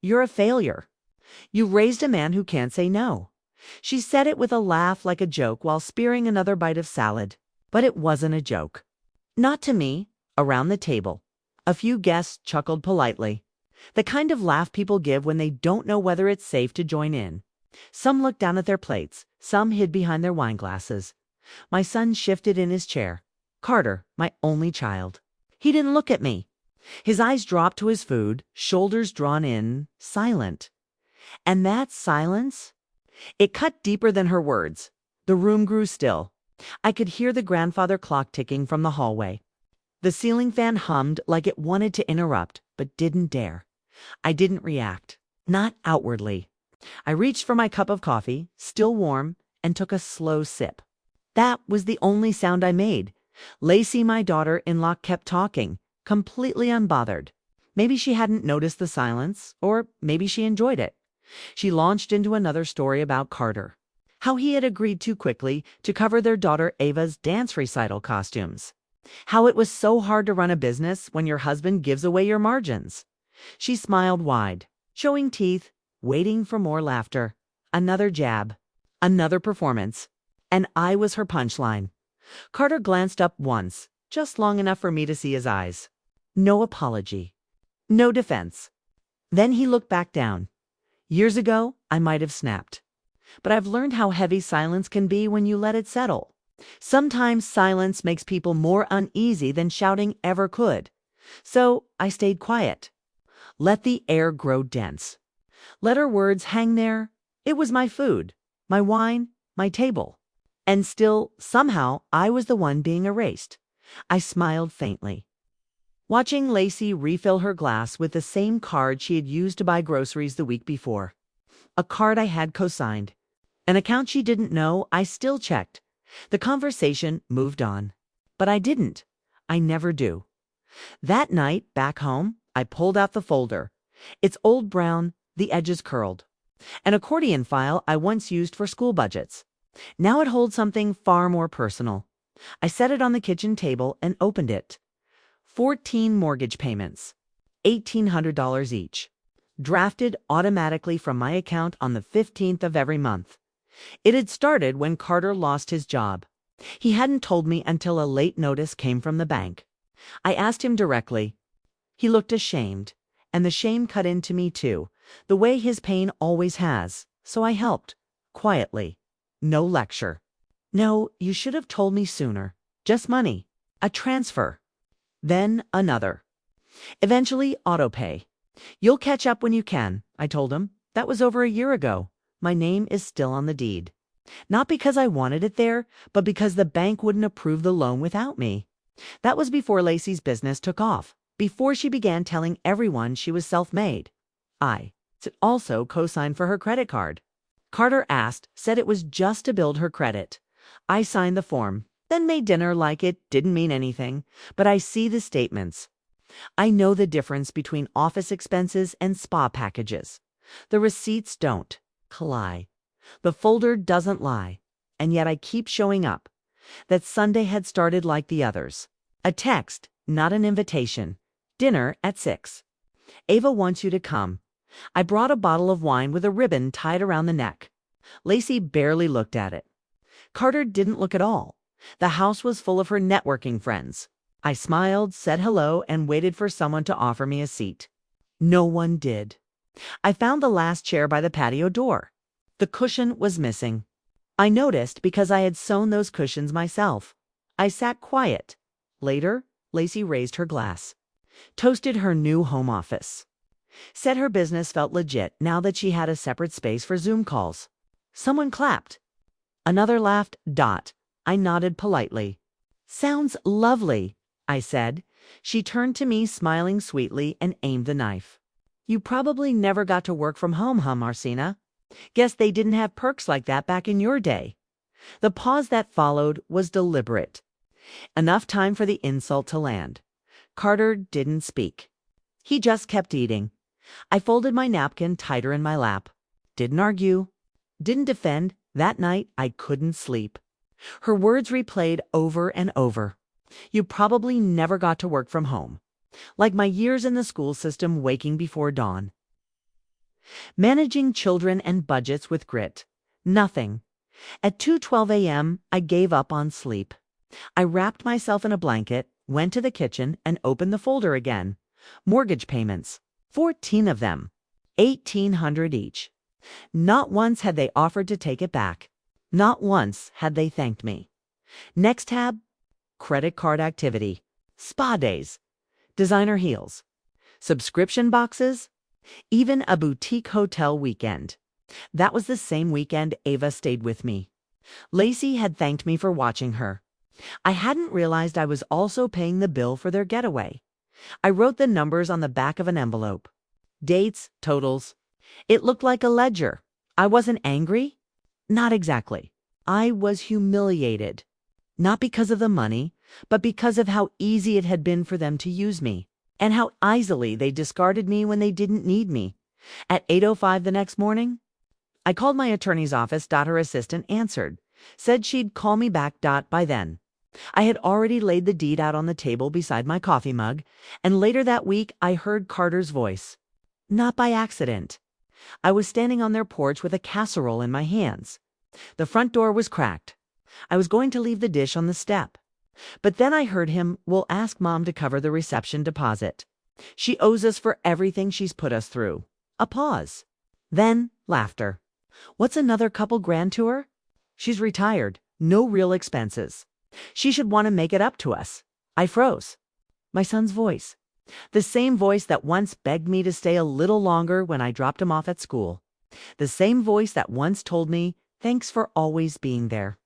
You're a failure. You raised a man who can't say no." She said it with a laugh like a joke while spearing another bite of salad. But it wasn't a joke. Not to me. Around the table, a few guests chuckled politely. The kind of laugh people give when they don't know whether it's safe to join in. Some looked down at their plates. Some hid behind their wine glasses. My son shifted in his chair. Carter, my only child. He didn't look at me. His eyes dropped to his food, shoulders drawn in, silent. And that silence? It cut deeper than her words. The room grew still. I could hear the grandfather clock ticking from the hallway. The ceiling fan hummed like it wanted to interrupt, but didn't dare. I didn't react. Not outwardly. I reached for my cup of coffee, still warm, and took a slow sip. That was the only sound I made. Lacy, my daughter-in-law, kept talking, completely unbothered. Maybe she hadn't noticed the silence, or maybe she enjoyed it. She launched into another story about Carter. How he had agreed too quickly to cover their daughter Ava's dance recital costumes. How it was so hard to run a business when your husband gives away your margins. She smiled wide, showing teeth, waiting for more laughter. Another jab. Another performance. And I was her punchline. Carter glanced up once, just long enough for me to see his eyes. No apology. No defense. Then he looked back down. Years ago, I might have snapped. But I've learned how heavy silence can be when you let it settle. Sometimes silence makes people more uneasy than shouting ever could. So I stayed quiet. Let the air grow dense. Let her words hang there. It was my food, my wine, my table. And still, somehow, I was the one being erased. I smiled faintly. Watching Lacy refill her glass with the same card she had used to buy groceries the week before. A card I had co-signed. An account she didn't know I still checked. The conversation moved on. But I didn't. I never do. That night, back home, I pulled out the folder. It's old brown, the edges curled. An accordion file I once used for school budgets. Now it holds something far more personal. I set it on the kitchen table and opened it. 14 mortgage payments. $1,800 each. Drafted automatically from my account on the 15th of every month. It had started when Carter lost his job. He hadn't told me until a late notice came from the bank. I asked him directly. He looked ashamed, and the shame cut into me too, the way his pain always has, so I helped, quietly. No lecture. No, you should have told me sooner. Just money. A transfer. Then another. Eventually, autopay. You'll catch up when you can, I told him. That was over a year ago. My name is still on the deed. Not because I wanted it there, but because the bank wouldn't approve the loan without me. That was before Lacy's business took off, before she began telling everyone she was self-made. I also co-signed for her credit card. Carter asked, said it was just to build her credit. I signed the form, then made dinner like it didn't mean anything, but I see the statements. I know the difference between office expenses and spa packages. The receipts don't lie. The folder doesn't lie. And yet I keep showing up. That Sunday had started like the others. A text, not an invitation. Dinner at 6. Ava wants you to come. I brought a bottle of wine with a ribbon tied around the neck. Lacy barely looked at it. Carter didn't look at all. The house was full of her networking friends. I smiled, said hello, and waited for someone to offer me a seat. No one did. I found the last chair by the patio door. The cushion was missing. I noticed because I had sewn those cushions myself. I sat quiet. Later, Lacy raised her glass. Toasted her new home office. Said her business felt legit now that she had a separate space for Zoom calls. Someone clapped. Another laughed. I nodded politely. Sounds lovely, I said. She turned to me smiling sweetly and aimed the knife. You probably never got to work from home, huh, Marcina? Guess they didn't have perks like that back in your day. The pause that followed was deliberate. Enough time for the insult to land. Carter didn't speak. He just kept eating. I folded my napkin tighter in my lap. Didn't argue. Didn't defend. That night, I couldn't sleep. Her words replayed over and over. You probably never got to work from home. Like my years in the school system waking before dawn. Managing children and budgets with grit. Nothing. At 2:12 a.m., I gave up on sleep. I wrapped myself in a blanket, went to the kitchen, and opened the folder again. Mortgage payments. 14 of them. $1,800 each. Not once had they offered to take it back. Not once had they thanked me. Next tab, credit card activity. Spa days. Designer heels. Subscription boxes. Even a boutique hotel weekend. That was the same weekend Ava stayed with me. Lacy had thanked me for watching her. I hadn't realized I was also paying the bill for their getaway. I wrote the numbers on the back of an envelope. Dates, totals. It looked like a ledger. I wasn't angry? Not exactly. I was humiliated. Not because of the money, but because of how easy it had been for them to use me, and how easily they discarded me when they didn't need me. At 8:05 the next morning, I called my attorney's office. Her assistant answered, said she'd call me back. By then, I had already laid the deed out on the table beside my coffee mug, and later that week I heard Carter's voice. Not by accident. I was standing on their porch with a casserole in my hands. The front door was cracked. I was going to leave the dish on the step. But then I heard him, "We'll ask Mom to cover the reception deposit. She owes us for everything she's put us through." A pause. Then laughter. "What's another couple grand to her? She's retired. No real expenses. She should want to make it up to us." I froze. My son's voice. The same voice that once begged me to stay a little longer when I dropped him off at school. The same voice that once told me, "Thanks for always being there."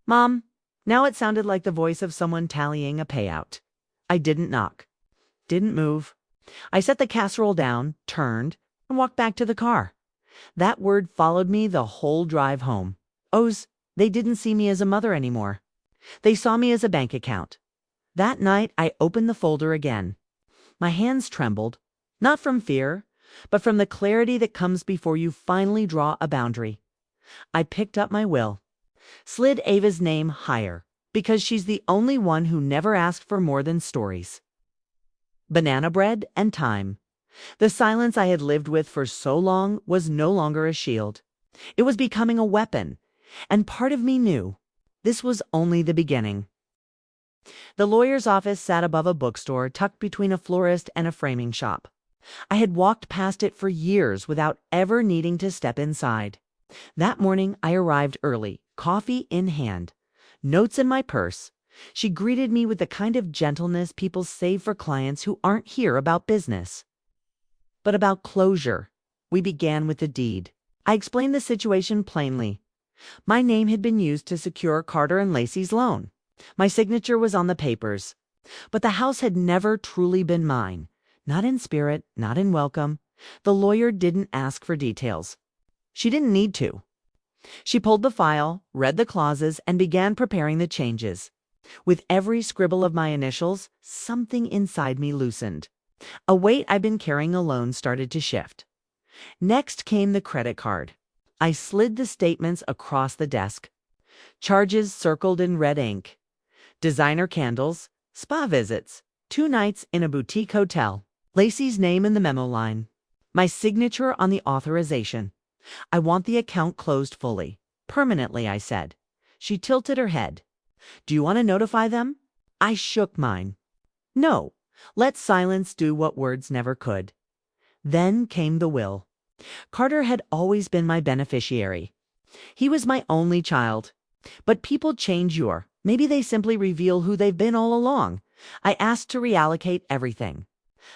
"Mom." Now it sounded like the voice of someone tallying a payout. I didn't knock. Didn't move. I set the casserole down, turned, and walked back to the car. That word followed me the whole drive home. They didn't see me as a mother anymore. They saw me as a bank account. That night I opened the folder again. My hands trembled, not from fear, but from the clarity that comes before you finally draw a boundary. I picked up my will, slid Ava's name higher, because she's the only one who never asked for more than stories. Banana bread and time. The silence I had lived with for so long was no longer a shield. It was becoming a weapon, and part of me knew this was only the beginning. The lawyer's office sat above a bookstore tucked between a florist and a framing shop. I had walked past it for years without ever needing to step inside. That morning I arrived early, coffee in hand, notes in my purse. She greeted me with the kind of gentleness people save for clients who aren't here about business, but about closure. We began with the deed. I explained the situation plainly. My name had been used to secure Carter and Lacy's loan. My signature was on the papers. But the house had never truly been mine. Not in spirit, not in welcome. The lawyer didn't ask for details. She didn't need to. She pulled the file, read the clauses, and began preparing the changes. With every scribble of my initials, something inside me loosened. A weight I'd been carrying alone started to shift. Next came the credit card. I slid the statements across the desk. Charges circled in red ink. Designer candles, spa visits, 2 nights in a boutique hotel. Lacy's name in the memo line. My signature on the authorization. "I want the account closed fully. Permanently," I said. She tilted her head. "Do you want to notify them?" I shook mine. "No. Let silence do what words never could." Then came the will. Carter had always been my beneficiary. He was my only child. But people change maybe they simply reveal who they've been all along. I asked to reallocate everything.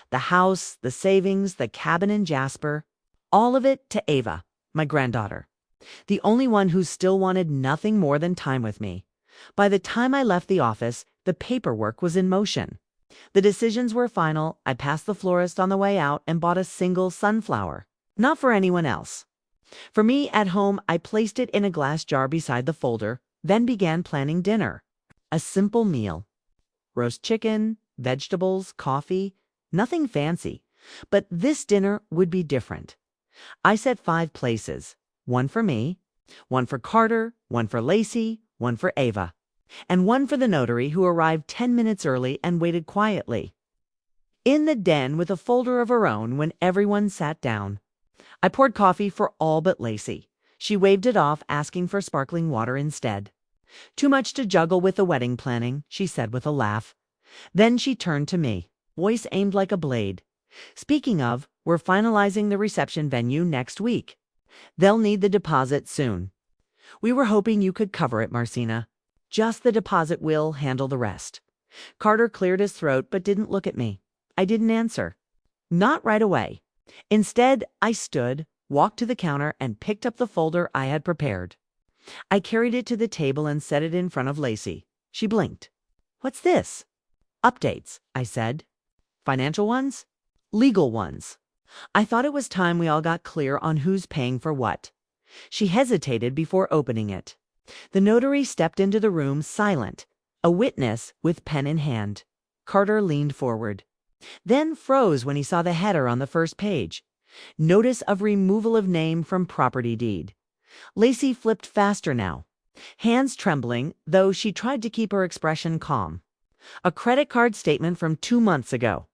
The house, the savings, the cabin in Jasper, all of it to Ava, my granddaughter. The only one who still wanted nothing more than time with me. By the time I left the office, the paperwork was in motion. The decisions were final. I passed the florist on the way out and bought a single sunflower. Not for anyone else. For me at home, I placed it in a glass jar beside the folder, then began planning dinner. A simple meal. Roast chicken, vegetables, coffee, nothing fancy. But this dinner would be different. I set 5 places. 1 for me, 1 for Carter, 1 for Lacy, 1 for Ava, and 1 for the notary who arrived 10 minutes early and waited quietly in the den with a folder of her own when everyone sat down. I poured coffee for all but Lacy. She waved it off, asking for sparkling water instead. Too much to juggle with the wedding planning, she said with a laugh. Then she turned to me, voice aimed like a blade. Speaking of, we're finalizing the reception venue next week. They'll need the deposit soon. We were hoping you could cover it, Marcina. Just the deposit, will handle the rest. Carter cleared his throat but didn't look at me. I didn't answer. Not right away. Instead, I stood, walked to the counter, and picked up the folder I had prepared. I carried it to the table and set it in front of Lacy. She blinked. What's this? Updates, I said. Financial ones? Legal ones. I thought it was time we all got clear on who's paying for what. She hesitated before opening it. The notary stepped into the room silent, a witness with pen in hand. Carter leaned forward, then froze when he saw the header on the first page. Notice of removal of name from property deed. Lacy flipped faster now, hands trembling, though she tried to keep her expression calm. A credit card statement from 2 months ago.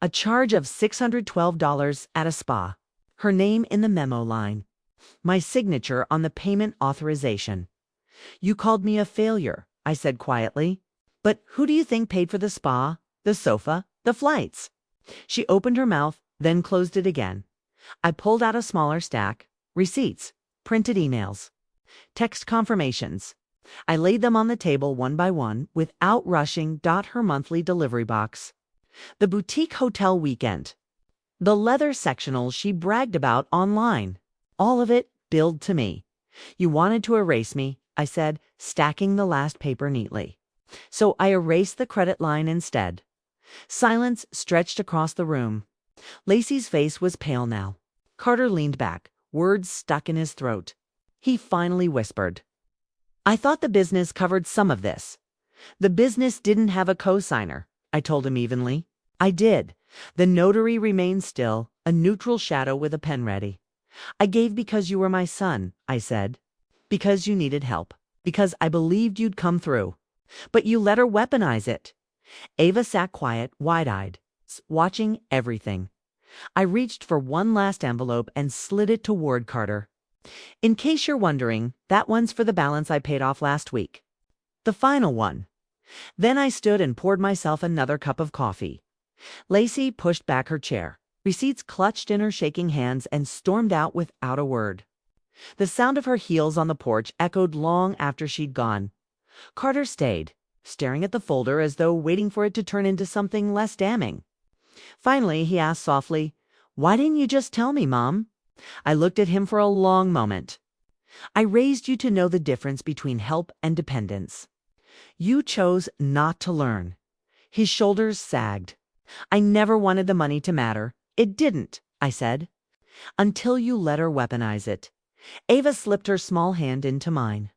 A charge of $612 at a spa. Her name in the memo line. My signature on the payment authorization. You called me a failure, I said quietly. But who do you think paid for the spa, the sofa, the flights? She opened her mouth, then closed it again. I pulled out a smaller stack. Receipts, printed emails, text confirmations. I laid them on the table one by one without rushing. Her monthly delivery box. The boutique hotel weekend. The leather sectionals she bragged about online. All of it billed to me. You wanted to erase me, I said, stacking the last paper neatly. So I erased the credit line instead. Silence stretched across the room. Lacy's face was pale now. Carter leaned back, words stuck in his throat. He finally whispered. I thought the business covered some of this. The business didn't have a co-signer, I told him evenly. I did. The notary remained still, a neutral shadow with a pen ready. I gave because you were my son, I said. Because you needed help. Because I believed you'd come through. But you let her weaponize it. Ava sat quiet, wide-eyed, watching everything. I reached for one last envelope and slid it toward Carter. In case you're wondering, that one's for the balance I paid off last week. The final one. Then I stood and poured myself another cup of coffee. Lacy pushed back her chair, receipts clutched in her shaking hands, and stormed out without a word. The sound of her heels on the porch echoed long after she'd gone. Carter stayed, staring at the folder as though waiting for it to turn into something less damning. Finally, he asked softly, Why didn't you just tell me, Mom? I looked at him for a long moment. I raised you to know the difference between help and dependence. You chose not to learn. His shoulders sagged. I never wanted the money to matter. It didn't, I said. Until you let her weaponize it. Ava slipped her small hand into mine.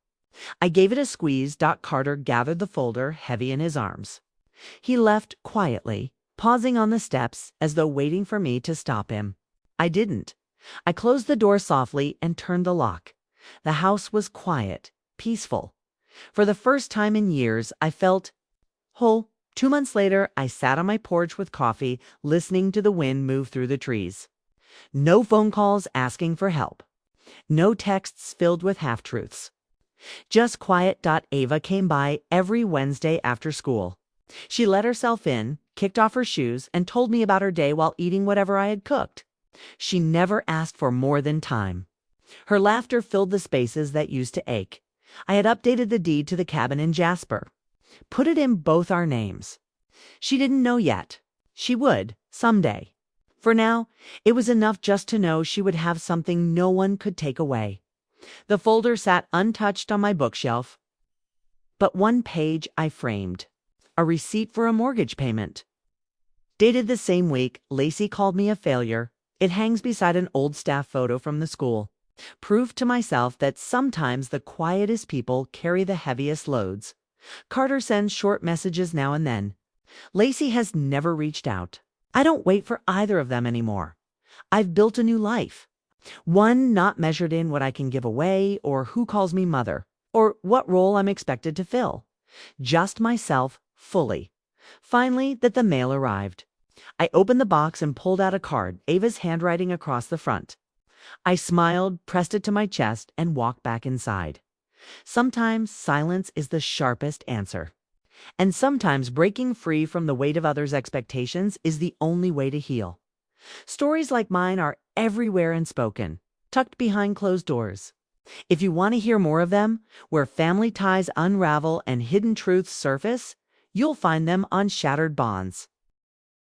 I gave it a squeeze. Carter gathered the folder, heavy in his arms. He left quietly, pausing on the steps as though waiting for me to stop him. I didn't. I closed the door softly and turned the lock. The house was quiet, peaceful. For the first time in years, I felt whole. 2 months later, I sat on my porch with coffee, listening to the wind move through the trees. No phone calls asking for help. No texts filled with half-truths. Just quiet. Ava came by every Wednesday after school. She let herself in, kicked off her shoes, and told me about her day while eating whatever I had cooked. She never asked for more than time. Her laughter filled the spaces that used to ache. I had updated the deed to the cabin in Jasper. Put it in both our names. She didn't know yet. She would, someday. For now, it was enough just to know she would have something no one could take away. The folder sat untouched on my bookshelf. But one page I framed. A receipt for a mortgage payment. Dated the same week, Lacy called me a failure. It hangs beside an old staff photo from the school. Proof to myself that sometimes the quietest people carry the heaviest loads. Carter sends short messages now and then. Lacy has never reached out. I don't wait for either of them anymore. I've built a new life. One not measured in what I can give away, or who calls me mother, or what role I'm expected to fill. Just myself, fully. Finally, the mail arrived. I opened the box and pulled out a card, Ava's handwriting across the front. I smiled, pressed it to my chest, and walked back inside. Sometimes silence is the sharpest answer. And sometimes breaking free from the weight of others' expectations is the only way to heal. Stories like mine are everywhere and spoken, tucked behind closed doors. If you want to hear more of them, where family ties unravel and hidden truths surface, you'll find them on Shattered Bonds.